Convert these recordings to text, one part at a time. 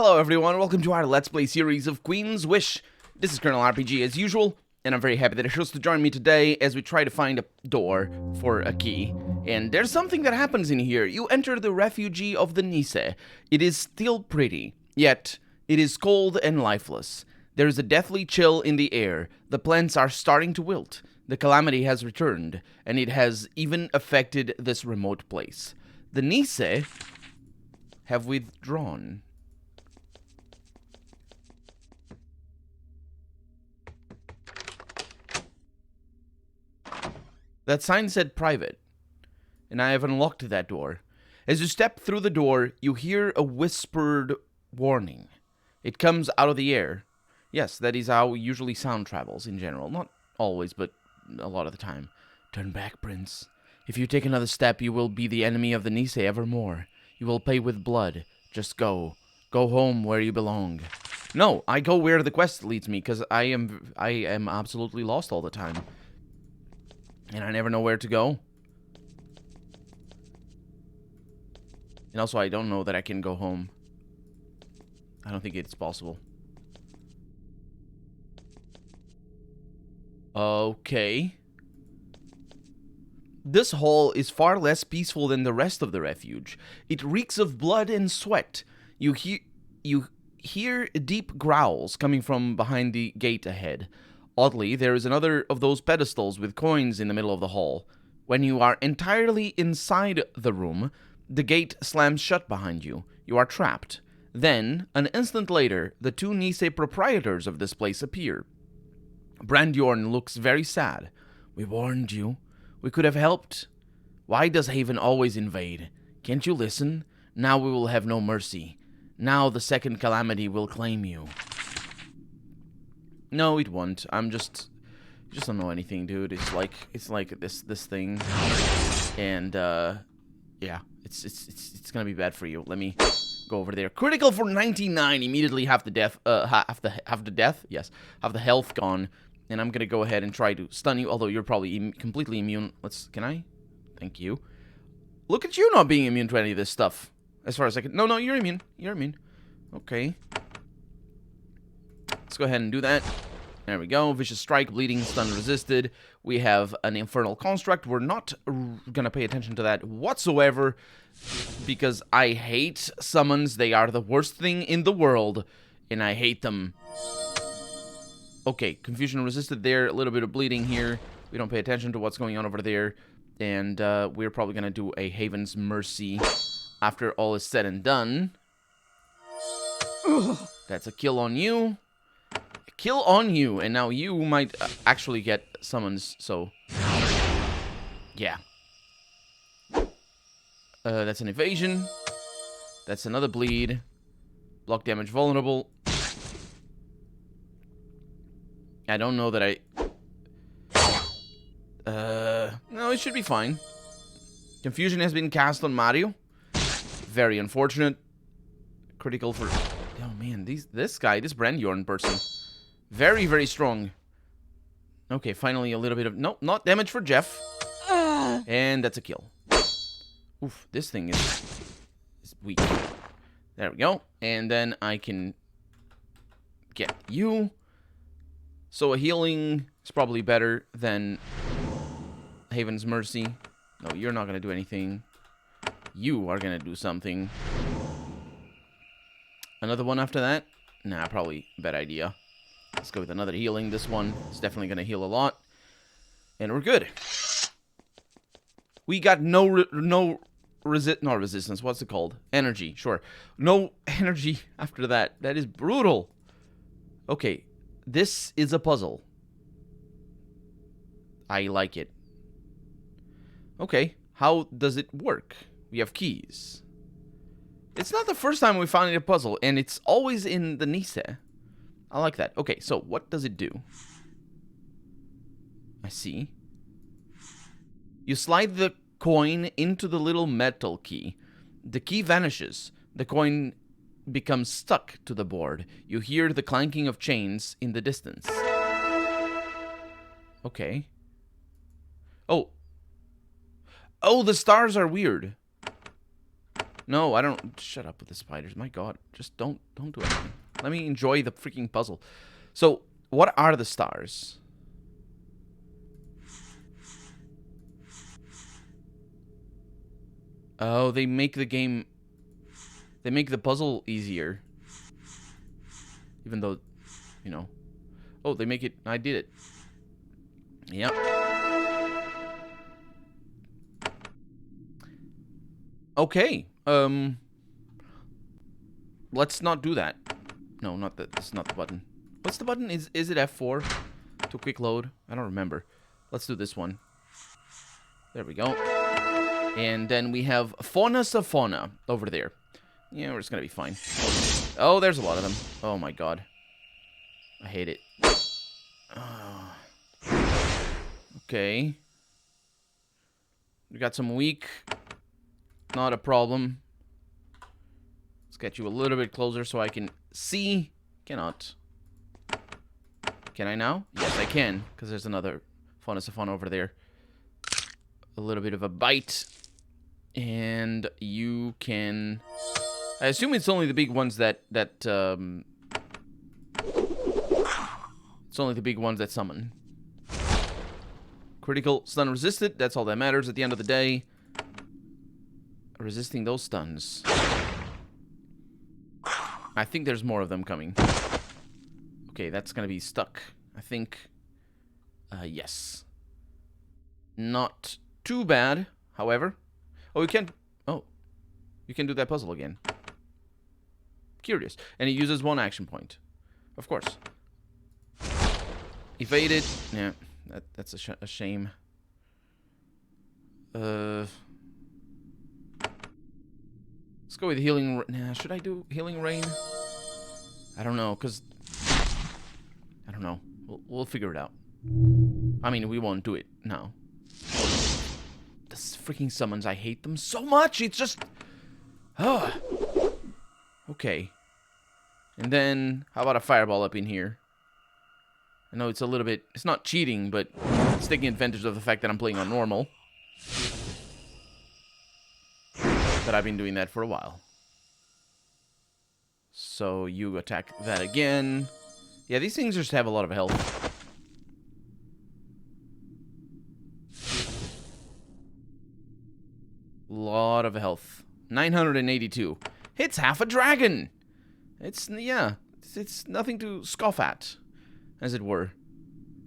Hello everyone, welcome to our Let's Play series of Queen's Wish. This is Colonel RPG as usual, and I'm very happy that you chose to join me today as we try to find a door for a key. And there's something that happens in here. You enter the refugee of the Nether. It is still pretty, yet it is cold and lifeless. There is a deathly chill in the air. The plants are starting to wilt. The calamity has returned, and it has even affected this remote place. The Nether have withdrawn. That sign said private, and I have unlocked that door. As you step through the door, you hear a whispered warning. It comes out of the air. Yes, that is how usually sound travels in general. Not always, but a lot of the time. Turn back, Prince. If you take another step, you will be the enemy of the Nether evermore. You will pay with blood. Just go. Go home where you belong. No, I go where the quest leads me, because I am absolutely lost all the time. And I never know where to go. And also, I don't know that I can go home. I don't think it's possible. Okay. This hall is far less peaceful than the rest of the refuge. It reeks of blood and sweat. You hear deep growls coming from behind the gate ahead. Oddly, there is another of those pedestals with coins in the middle of the hall. When you are entirely inside the room, the gate slams shut behind you. You are trapped. Then, an instant later, the two Nether proprietors of this place appear. Brandyorn looks very sad. We warned you. We could have helped. Why does Haven always invade? Can't you listen? Now we will have no mercy. Now the second calamity will claim you. No, it won't. You just don't know anything, dude. It's like this thing, and yeah, it's gonna be bad for you. Let me go over there. Critical for 99. Immediately half the death. Yes, have the health gone, and I'm gonna go ahead and try to stun you. Although you're probably completely immune. Can I? Thank you. Look at you not being immune to any of this stuff. As far as I can. No, you're immune. You're immune. Okay. Let's go ahead and do that. There we go. Vicious Strike, Bleeding, Stun Resisted. We have an Infernal Construct. We're not going to pay attention to that whatsoever because I hate summons. They are the worst thing in the world, and I hate them. Okay, Confusion Resisted there. A little bit of bleeding here. We don't pay attention to what's going on over there. And we're probably going to do a Haven's Mercy after all is said and done. That's a kill on you. Kill on you, and now you might actually get summons, so yeah. That's an evasion. That's another bleed. Block damage vulnerable. I don't know that no, it should be fine. Confusion has been cast on Mario. Very unfortunate. Critical for... Oh man, this Brandyorn person. Very, very strong. Okay, finally a little bit of... Nope, not damage for Jeff. And that's a kill. Oof, this thing is weak. There we go. And then I can get you. So a healing is probably better than Haven's Mercy. No, you're not going to do anything. You are going to do something. Another one after that? Nah, probably a bad idea. Let's go with another healing. This one is definitely going to heal a lot. And we're good. We got not resistance. What's it called? Energy. Sure. No energy after that. That is brutal. Okay. This is a puzzle. I like it. Okay. How does it work? We have keys. It's not the first time we found a puzzle, and it's always in the Nether. I like that. Okay, so what does it do? I see. You slide the coin into the little metal key. The key vanishes. The coin becomes stuck to the board. You hear the clanking of chains in the distance. Okay. Oh. Oh, the stars are weird. No, I don't. Shut up with the spiders. My God, just don't do anything. Let me enjoy the freaking puzzle. So, what are the stars? Oh, they make the game... They make the puzzle easier. Even though, you know... Oh, they make it... I did it. Yep. Okay. Let's not do that. No, not that. This is not the button. What's the button? Is it F4? To quick load? I don't remember. Let's do this one. There we go. And then we have Fauna Fauna over there. Yeah, we're just gonna be fine. Oh, there's a lot of them. Oh my God. I hate it. Okay. We got some weak. Not a problem. Let's get you a little bit closer so I can see. Cannot. Can I now? Yes, I can. Because there's another Fauna Fauna over there. A little bit of a bite. And you can... I assume it's only the big ones that it's only the big ones that summon. Critical stun resisted. That's all that matters at the end of the day. Resisting those stuns. I think there's more of them coming. Okay, that's gonna be stuck. I think... yes. Not too bad, however. Oh, you can... Oh. You can do that puzzle again. Curious. And it uses one action point. Of course. Evaded. Yeah, that's a shame. Let's go with healing... Nah, should I do healing rain? I don't know, because... I don't know. We'll figure it out. I mean, we won't do it now. This freaking summons, I hate them so much. It's just... Ugh. Okay. And then, how about a fireball up in here? I know it's a little bit... It's not cheating, but it's taking advantage of the fact that I'm playing on normal. But I've been doing that for a while. So you attack that again. Yeah, these things just have a lot of health. Lot of health. 982. It's half a dragon! It's, yeah, it's nothing to scoff at, as it were.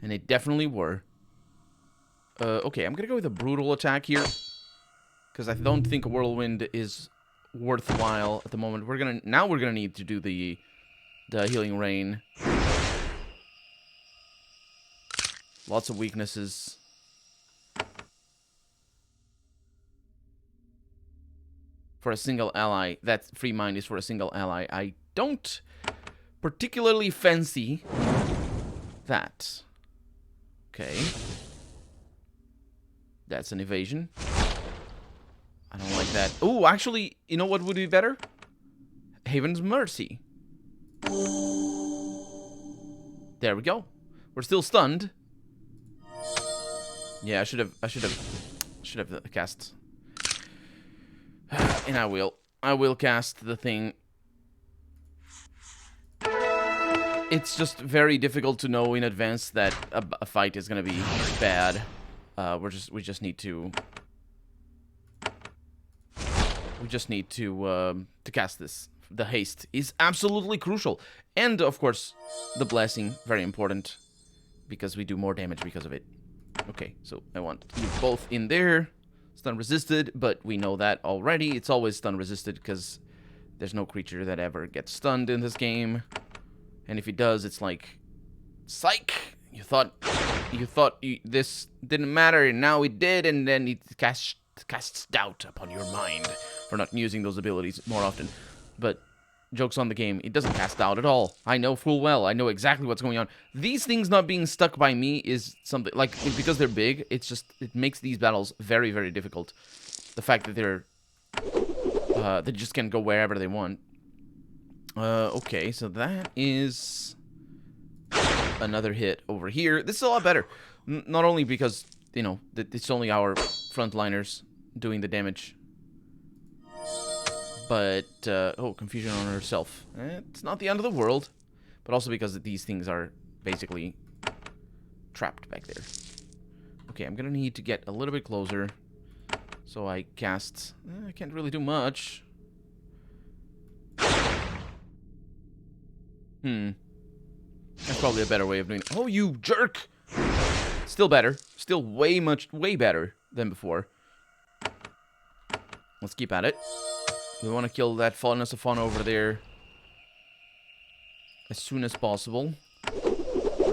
And it definitely were. Okay, I'm gonna go with a brutal attack here. Because I don't think a whirlwind is worthwhile at the moment. Now we're gonna need to do the healing rain. Lots of weaknesses. For a single ally. That free mind is for a single ally. I don't particularly fancy that. Okay. That's an evasion. I don't like that. Oh, actually, you know what would be better? Haven's Mercy. There we go. We're still stunned. Yeah, I should have cast. And I will cast the thing. It's just very difficult to know in advance that a fight is gonna be bad. We just need to cast this. The haste is absolutely crucial, and of course, the blessing, very important, because we do more damage because of it. Okay, so I want you both in there. Stun resisted, but we know that already. It's always stun resisted because there's no creature that ever gets stunned in this game. And if it does, it's like, psych! You thought this didn't matter, and now it did, and then it casts doubt upon your mind for not using those abilities more often. But joke's on the game, it doesn't cast doubt at all. I know full well, I know exactly what's going on. These things not being stuck by me is something, like, because they're big, it makes these battles very, very difficult. The fact that they just can go wherever they want. Okay, so that is another hit over here. This is a lot better. Not only because, you know, it's only our frontliners doing the damage, But, oh, confusion on herself. It's not the end of the world. But also because these things are basically trapped back there. Okay, I'm gonna need to get a little bit closer. So I cast... I can't really do much. That's probably a better way of doing it. Oh, you jerk! Still better. Still way better than before. Let's keep at it. We want to kill that Faunus of Fauna over there as soon as possible.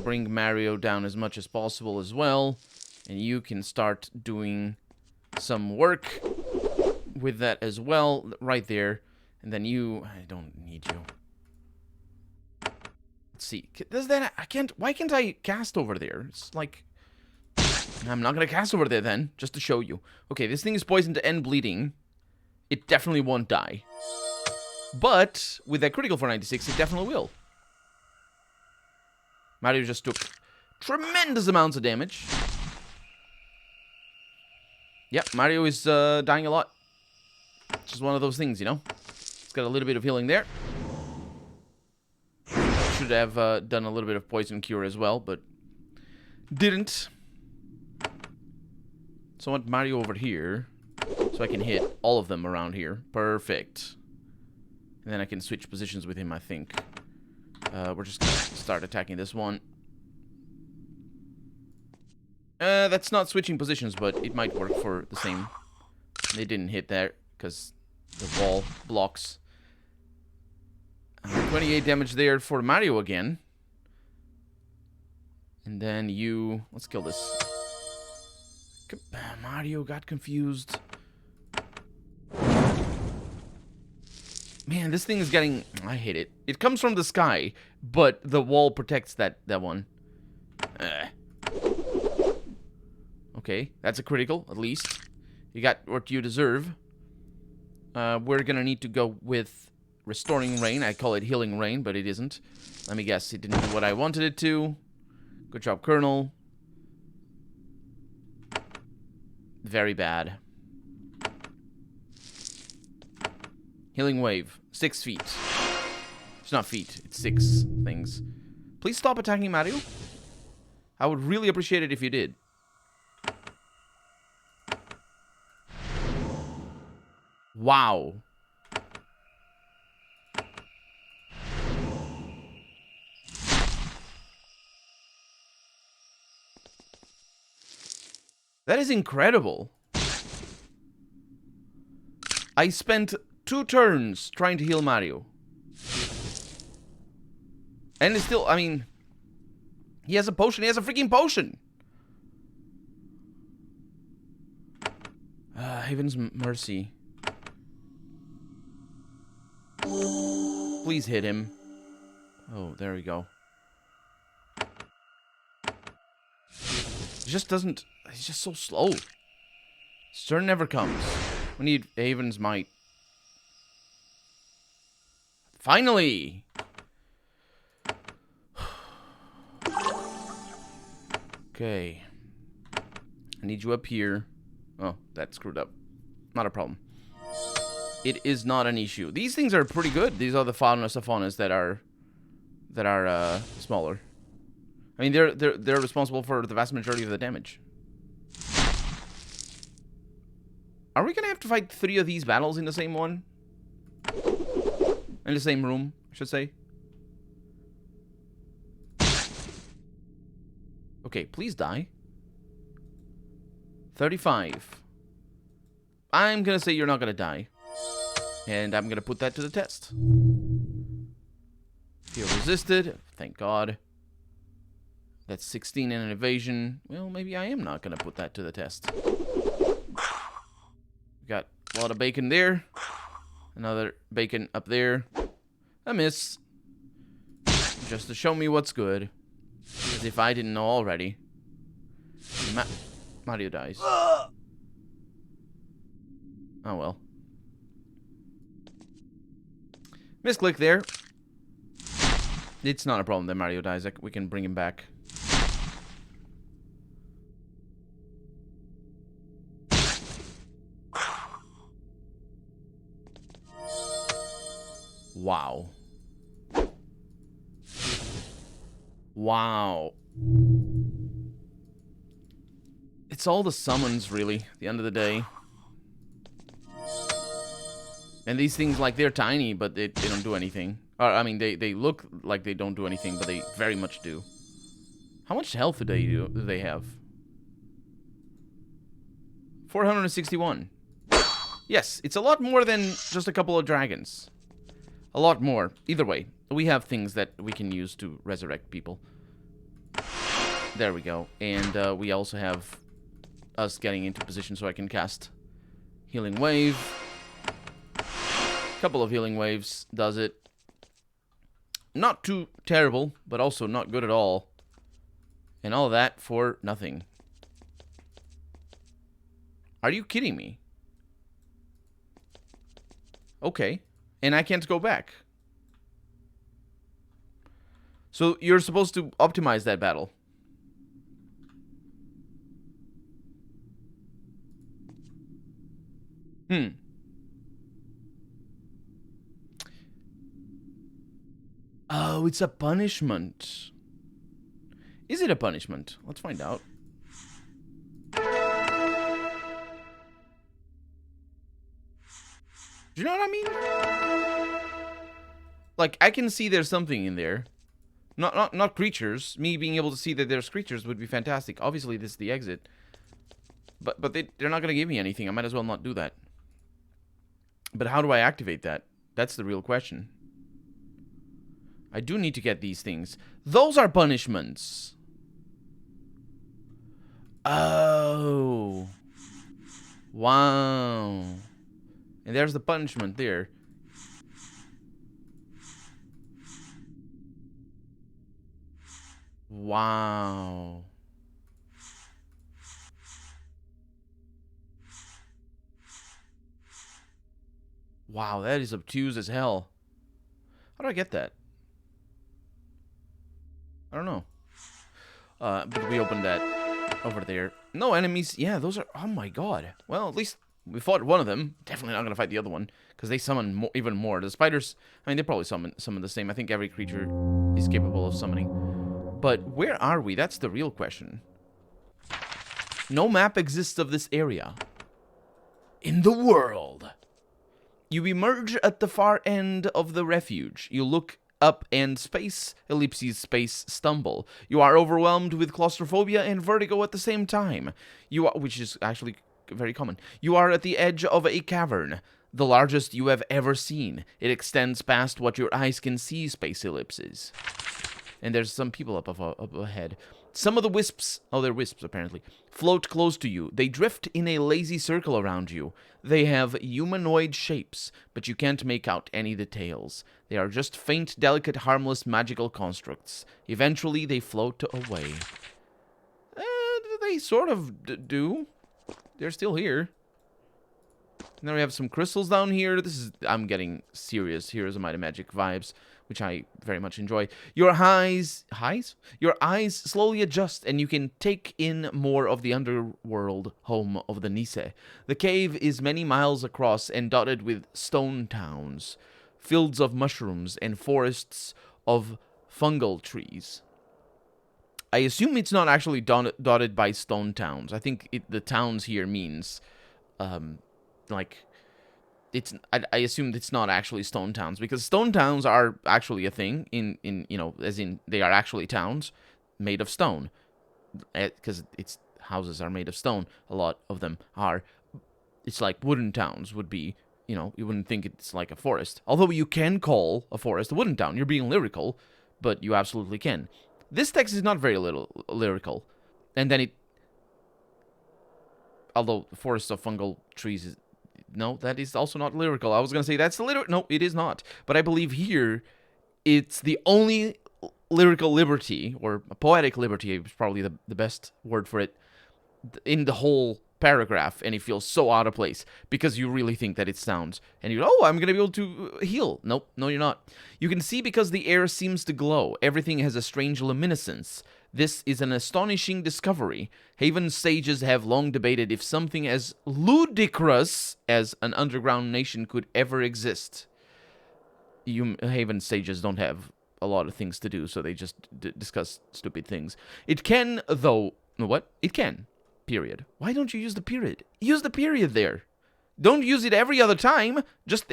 Bring Mario down as much as possible as well. And you can start doing some work with that as well, right there. And then you... I don't need you. Let's see. Does that... I can't... Why can't I cast over there? It's like... I'm not going to cast over there then, just to show you. Okay, this thing is poisoned and bleeding. It definitely won't die. But, with that critical for 96, it definitely will. Mario just took tremendous amounts of damage. Yep, Mario is dying a lot. It's just one of those things, you know? It's got a little bit of healing there. Should have done a little bit of poison cure as well, but didn't. So I want Mario over here, so I can hit all of them around here. Perfect. And then I can switch positions with him, I think. We're just gonna start attacking this one. That's not switching positions, but it might work for the same. They didn't hit there, because the wall blocks. 28 damage there for Mario again. And then you... Let's kill this. Mario got confused. Man, this thing is getting... I hate it. It comes from the sky, but the wall protects that one. Okay, that's a critical, at least. You got what you deserve. We're gonna need to go with Restoring Rain. I call it Healing Rain, but it isn't. Let me guess, it didn't do what I wanted it to. Good job, Colonel. Very bad. Healing Wave. 6 feet. It's not feet, it's 6 things. Please stop attacking Mario. I would really appreciate it if you did. Wow. That is incredible. I spent 2 turns trying to heal Mario. And it's still, I mean... He has a potion. He has a freaking potion! Haven's Mercy. Please hit him. Oh, there we go. He just doesn't... He's just so slow. His turn never comes. We need Haven's Might. Finally! Okay. I need you up here. Oh, that screwed up. Not a problem. It is not an issue. These things are pretty good. These are the Faunus of Faunas that are smaller. I mean, they're responsible for the vast majority of the damage. Are we gonna have to fight 3 of these battles in the same one? In the same room, I should say. Okay, please die. 35. I'm gonna say you're not gonna die. And I'm gonna put that to the test. Feel resisted. Thank God. That's 16 in an evasion. Well, maybe I am not gonna put that to the test. Got a lot of bacon there. Another bacon up there. A miss. Just to show me what's good. As if I didn't know already. Mario dies. Oh well. Misclick there. It's not a problem that Mario dies. We can bring him back. Wow. Wow. It's all the summons, really, at the end of the day. And these things, like, they're tiny, but they don't do anything. Or, I mean, they look like they don't do anything, but they very much do. How much health do they have? 461. Yes, it's a lot more than just a couple of dragons. A lot more. Either way, we have things that we can use to resurrect people. There we go. And we also have us getting into position so I can cast Healing Wave. Couple of Healing Waves does it. Not too terrible, but also not good at all. And all that for nothing. Are you kidding me? Okay. And I can't go back. So you're supposed to optimize that battle. Oh, it's a punishment. Is it a punishment? Let's find out. Do you know what I mean? Like, I can see there's something in there. Not creatures. Me being able to see that there's creatures would be fantastic. Obviously, this is the exit. But they're not going to give me anything. I might as well not do that. But how do I activate that? That's the real question. I do need to get these things. Those are punishments. Oh. Wow. And there's the punishment there. Wow. Wow, that is obtuse as hell. How do I get that? I don't know. But we opened that over there. No enemies. Yeah, those are... Oh my god. Well, at least we fought one of them. Definitely not going to fight the other one. Because they summon even more. The spiders... I mean, they probably summon the same. I think every creature is capable of summoning. But where are we? That's the real question. No map exists of this area. In the world. You emerge at the far end of the refuge. You look up and space, ellipses, space, stumble. You are overwhelmed with claustrophobia and vertigo at the same time. You are, which is actually very common. You are at the edge of a cavern, the largest you have ever seen. It extends past what your eyes can see, space ellipses. And there's some people up ahead. Some of the wisps, oh, they're wisps apparently, float close to you. They drift in a lazy circle around you. They have humanoid shapes, but you can't make out any details. They are just faint, delicate, harmless, magical constructs. Eventually, they float away. They sort of do. They're still here. And then we have some crystals down here. This is, I'm getting serious Heroes of Might and Magic vibes, which I very much enjoy. Your eyes slowly adjust, and you can take in more of the underworld home of the Nise. The cave is many miles across and dotted with stone towns, fields of mushrooms, and forests of fungal trees. I assume it's not actually dotted by stone towns. I think the towns here means, like... I assume it's not actually stone towns, because stone towns are actually a thing in you know, as in they are actually towns made of stone, because houses are made of stone. A lot of them are. It's like wooden towns would be, you know, you wouldn't think it's like a forest. Although you can call a forest a wooden town. You're being lyrical, but you absolutely can. This text is not very lyrical, and then although the forest of fungal trees is. No, that is also not lyrical. I was going to say that's the lyrical. No, it is not. But I believe here it's the only lyrical liberty, or poetic liberty is probably the best word for it, in the whole paragraph. And it feels so out of place because you really think that it sounds. And you go, oh, I'm going to be able to heal. Nope, no, you're not. You can see because the air seems to glow. Everything has a strange luminescence. This is an astonishing discovery. Haven sages have long debated if something as ludicrous as an underground nation could ever exist. Haven sages don't have a lot of things to do, so they just discuss stupid things. It can, though. What? It can. Period. Why don't you use the period? Use the period there. Don't use it every other time.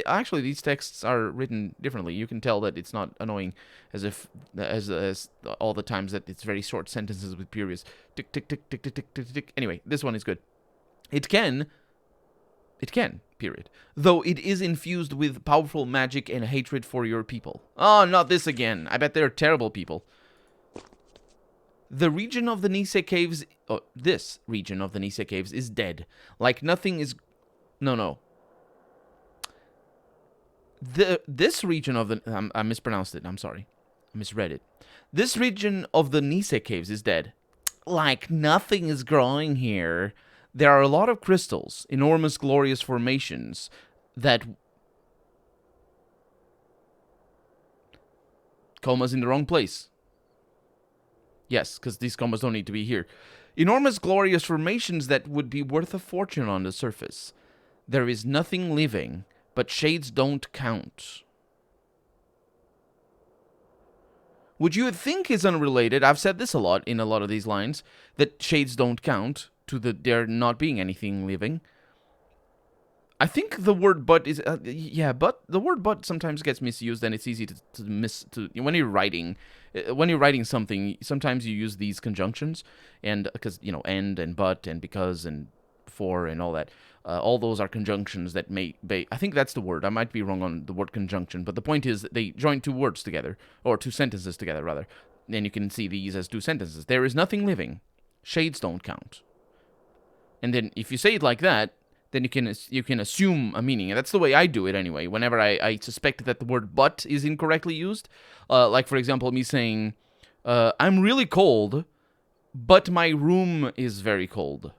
Actually, these texts are written differently. You can tell that it's not annoying, as all the times that it's very short sentences with periods. Tick tick tick tick tick tick tick tick. Anyway, this one is good. It can. Period. Though it is infused with powerful magic and hatred for your people. Oh, not this again. I bet they're terrible people. The region of the Nise Caves. Oh, this region of the Nise Caves is dead. Like nothing is. No. This region of the... I mispronounced it. I'm sorry. I misread it. This region of the Nise Caves is dead. Like nothing is growing here. There are a lot of crystals, enormous glorious formations that... Coma's in the wrong place. Yes, because these comas don't need to be here. Enormous glorious formations that would be worth a fortune on the surface. There is nothing living, but shades don't count. Which you would think is unrelated. I've said this a lot in a lot of these lines, that shades don't count to there not being anything living. I think the word "but" is but the word "but" sometimes gets misused, and it's easy to miss. When you're writing something, sometimes you use these conjunctions, and because and but and because and for and all that. All those are conjunctions that I think that's the word. I might be wrong on the word conjunction, but the point is that they join two words together, or two sentences together, rather. And you can see these as two sentences. There is nothing living. Shades don't count. And then if you say it like that, then you can assume a meaning. And that's the way I do it anyway. Whenever I suspect that the word "but" is incorrectly used, like for example, me saying, "I'm really cold, but my room is very cold."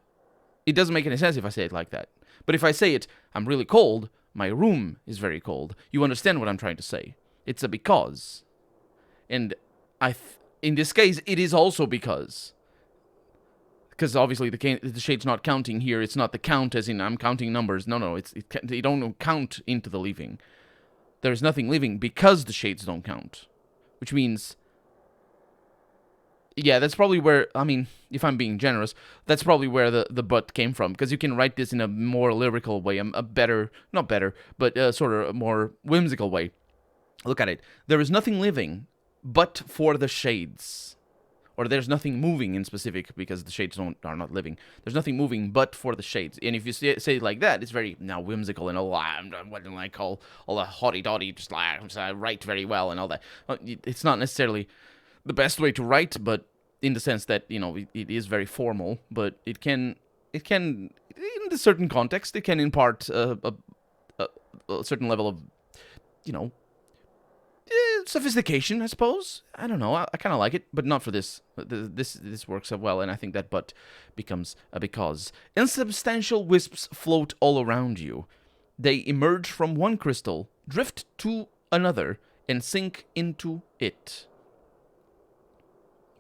It doesn't make any sense if I say it like that. But if I say it, "I'm really cold, my room is very cold," you understand what I'm trying to say. It's a because. And in this case, it is also because. Because obviously the shade's not counting here. It's not the count as in I'm counting numbers. No. They don't count into the living. There's nothing living because the shades don't count. Which means... Yeah, that's probably where, if I'm being generous, that's probably where the "but" came from. Because you can write this in a more lyrical way, a better, not better, but sort of a more whimsical way. Look at it. There is nothing living but for the shades. Or there's nothing moving in specific, because the shades are not living. There's nothing moving but for the shades. And if you say it like that, it's very now whimsical and what do I call all the hotty-dotty, just like I write very well and all that. It's not necessarily the best way to write, but in the sense that it is very formal, but it can in a certain context it can impart a certain level of sophistication, I suppose. I don't know. I kind of like it, but not for this. This works so well, and I think that "but" becomes a because. Insubstantial wisps float all around you. They emerge from one crystal, drift to another, and sink into it.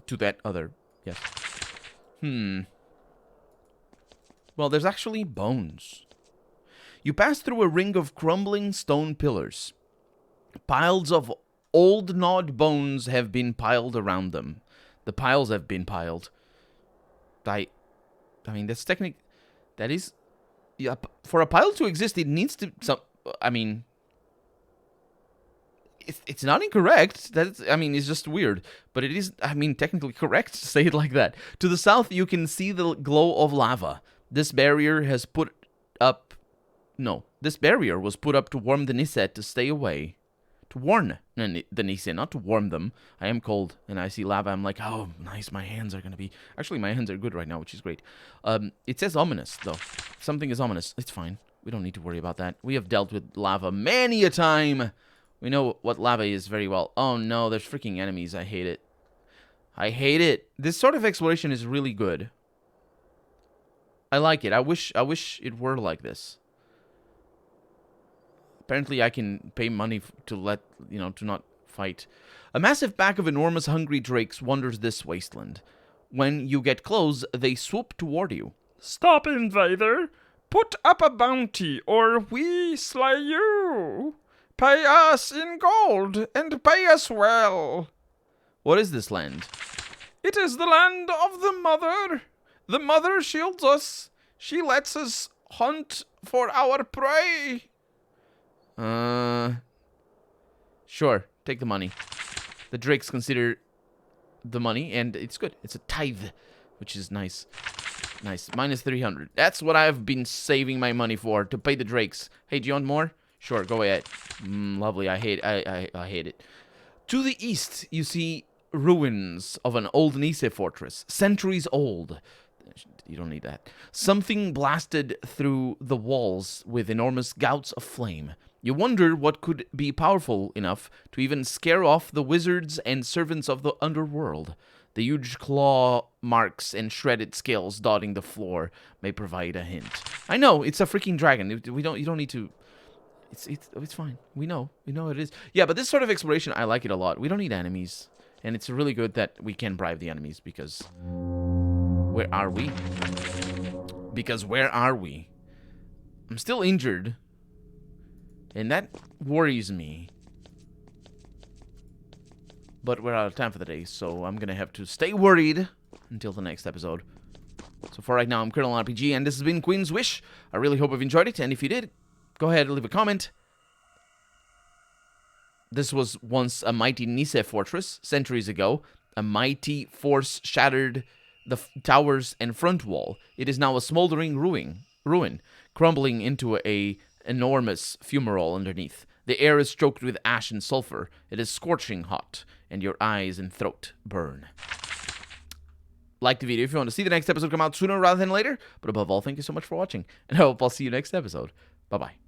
To that other, yes. Well, there's actually bones. You pass through a ring of crumbling stone pillars. Piles of old gnawed bones have been piled around them. The piles have been piled. That's technique. That is... Yeah, for a pile to exist, it needs to... It's not incorrect. It's just weird. But it is, technically correct to say it like that. To the south, you can see the glow of lava. This barrier was put up to warn the Niset to stay away. To warn the Niset, not to warm them. I am cold, and I see lava. I'm like, oh, nice, my hands are going to be... Actually, my hands are good right now, which is great. It says ominous, though. Something is ominous. It's fine. We don't need to worry about that. We have dealt with lava many a time. We know what lava is very well. Oh no, there's freaking enemies. I hate it. I hate it. This sort of exploration is really good. I like it. I wish it were like this. Apparently I can pay money to not fight. A massive pack of enormous hungry drakes wanders this wasteland. When you get close, they swoop toward you. Stop, invader! Put up a bounty, or we slay you! Pay us in gold, and pay us well. What is this land? It is the land of the mother. The mother shields us. She lets us hunt for our prey. Sure. Take the money. The drakes consider the money, and it's good. It's a tithe, which is nice. Nice. Minus 300. That's what I've been saving my money for, to pay the drakes. Hey, do you want more? Sure, go ahead. Lovely. I hate it. To the east, you see ruins of an old Nise fortress. Centuries old. You don't need that. Something blasted through the walls with enormous gouts of flame. You wonder what could be powerful enough to even scare off the wizards and servants of the underworld. The huge claw marks and shredded scales dotting the floor may provide a hint. I know, it's a freaking dragon. You don't need to... It's fine. We know it is. Yeah, but this sort of exploration, I like it a lot. We don't need enemies. And it's really good that we can bribe the enemies because... Where are we? Because where are we? I'm still injured. And that worries me. But we're out of time for the day, so I'm going to have to stay worried until the next episode. So for right now, I'm Colonel RPG, and this has been Queen's Wish. I really hope you've enjoyed it, and if you did, go ahead and leave a comment. This was once a mighty Nise fortress, centuries ago. A mighty force shattered the towers and front wall. It is now a smoldering ruin, crumbling into a enormous fumarole underneath. The air is choked with ash and sulfur. It is scorching hot, and your eyes and throat burn. Like the video if you want to see the next episode come out sooner rather than later. But above all, thank you so much for watching, and I hope I'll see you next episode. Bye-bye.